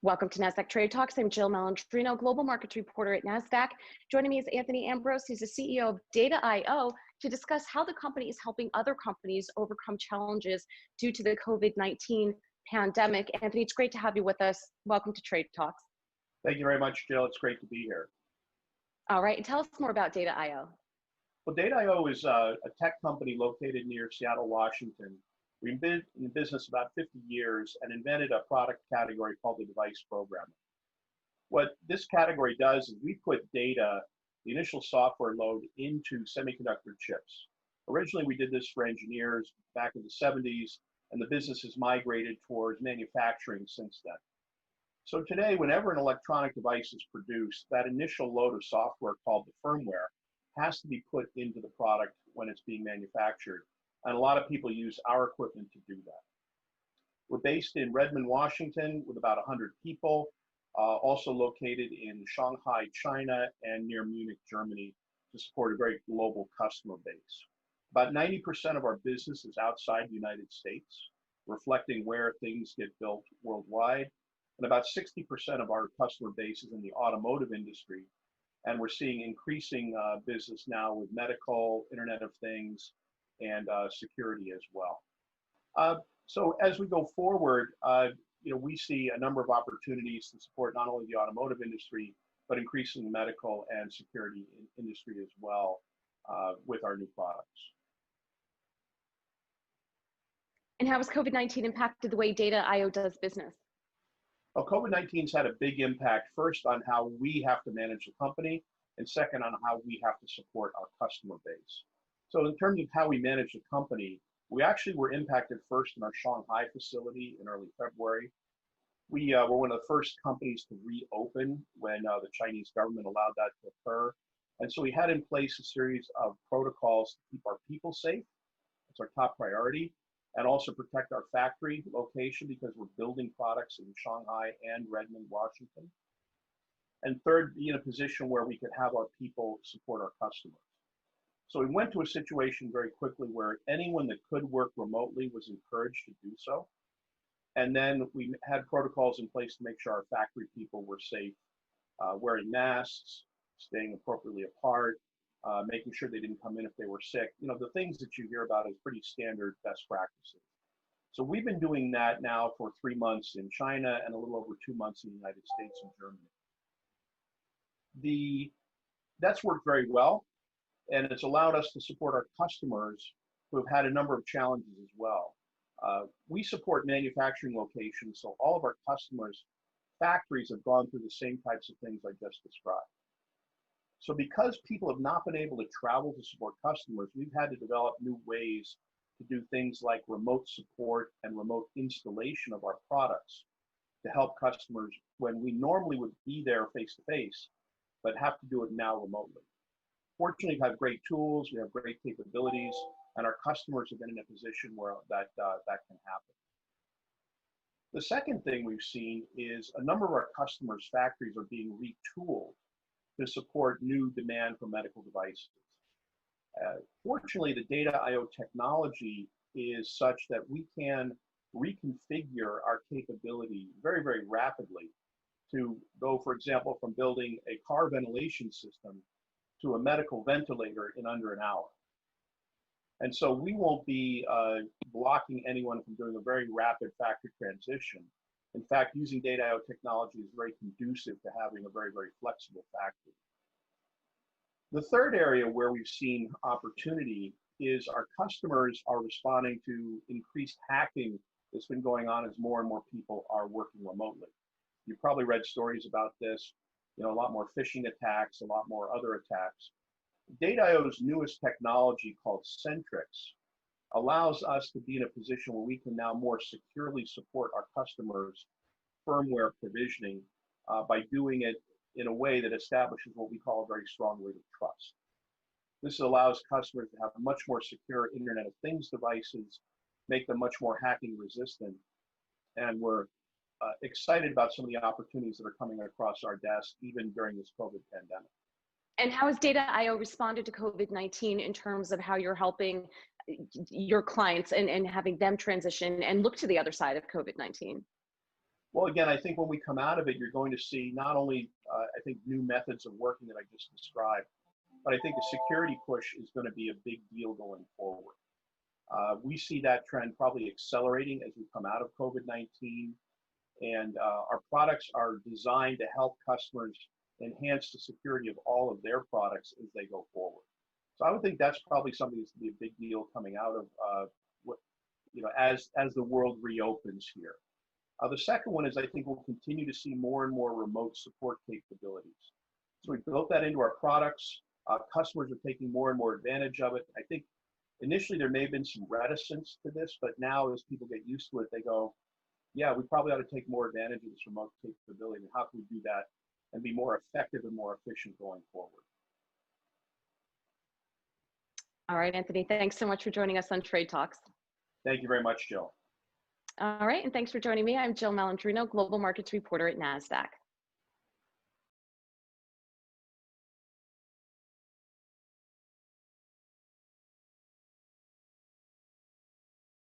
Welcome to Nasdaq Trade Talks. I'm Jill Malandrino, Global Markets Reporter at Nasdaq. Joining me is Anthony Ambrose. He's the CEO of Data.io to discuss how the company is helping other companies overcome challenges due to the COVID-19 pandemic. Anthony, it's great to have you with us. Welcome to Trade Talks. Thank you very much, Jill. It's great to be here. All right, and tell us more about Data.io. Well, Data.io is a tech company located near Seattle, Washington. We've been in business about 50 years and invented a product category called the device programmer. What this category does is we put data, the initial software load, into semiconductor chips. Originally, we did this for engineers back in the 70s, and the business has migrated towards manufacturing since then. So today, whenever an electronic device is produced, that initial load of software called the firmware has to be put into the product when it's being manufactured. And a lot of people use our equipment to do that. We're based in Redmond, Washington, with about 100 people, also located in Shanghai, China, and near Munich, Germany, to support a very global customer base. About 90% of our business is outside the United States, reflecting where things get built worldwide. And about 60% of our customer base is in the automotive industry. And we're seeing increasing business now with medical, Internet of Things, and security as well. So as we go forward, we see a number of opportunities to support not only the automotive industry, but increasing the medical and security industry as well with our new products. And how has COVID-19 impacted the way Data.io does business? Well, COVID-19's had a big impact, first on how we have to manage the company, and second on how we have to support our customer base. So in terms of how we manage the company, we actually were impacted first in our Shanghai facility in early February. We were one of the first companies to reopen when the Chinese government allowed that to occur. And so we had in place a series of protocols to keep our people safe. That's our top priority. And also protect our factory location because we're building products in Shanghai and Redmond, Washington. And third, be in a position where we could have our people support our customers. So we went to a situation very quickly where anyone that could work remotely was encouraged to do so. And then we had protocols in place to make sure our factory people were safe, wearing masks, staying appropriately apart, making sure they didn't come in if they were sick. You know, the things that you hear about is pretty standard best practices. So we've been doing that now for 3 months in China and a little over 2 months in the United States and Germany. That's worked very well. And it's allowed us to support our customers who have had a number of challenges as well. We support manufacturing locations, so all of our customers' factories have gone through the same types of things I just described. So because people have not been able to travel to support customers, we've had to develop new ways to do things like remote support and remote installation of our products to help customers when we normally would be there face-to-face, but have to do it now remotely. Fortunately, we have great tools, we have great capabilities, and our customers have been in a position where that can happen. The second thing we've seen is a number of our customers' factories are being retooled to support new demand for medical devices. Fortunately, the Data.io technology is such that we can reconfigure our capability very, very rapidly to go, for example, from building a car ventilation system to a medical ventilator in under an hour. And so we won't be blocking anyone from doing a very rapid factory transition. In fact, using Data.io technology is very conducive to having a very, very flexible factory. The third area where we've seen opportunity is our customers are responding to increased hacking that's been going on as more and more people are working remotely. You've probably read stories about this. You know, a lot more phishing attacks, a lot more other attacks. Data.io's newest technology called Centrix allows us to be in a position where we can now more securely support our customers' firmware provisioning by doing it in a way that establishes what we call a very strong root of trust. This allows customers to have much more secure Internet of Things devices, make them much more hacking resistant, and we're excited about some of the opportunities that are coming across our desk, even during this COVID pandemic. And how has Data.io responded to COVID-19 in terms of how you're helping your clients and having them transition and look to the other side of COVID-19? Well, again, I think when we come out of it, you're going to see not only, I think, new methods of working that I just described, but I think the security push is going to be a big deal going forward. We see that trend probably accelerating as we come out of COVID-19, and our products are designed to help customers enhance the security of all of their products as they go forward. So I would think that's probably something that's going to be a big deal coming out of what, as the world reopens here. The second one is I think we'll continue to see more and more remote support capabilities. So we built that into our products. Customers are taking more and more advantage of it. I think initially there may have been some reticence to this, but now as people get used to it, they go, yeah, we probably ought to take more advantage of this remote capability. And how can we do that and be more effective and more efficient going forward? All right, Anthony, thanks so much for joining us on Trade Talks. Thank you very much, Jill. All right, and thanks for joining me. I'm Jill Malandrino, Global Markets Reporter at Nasdaq.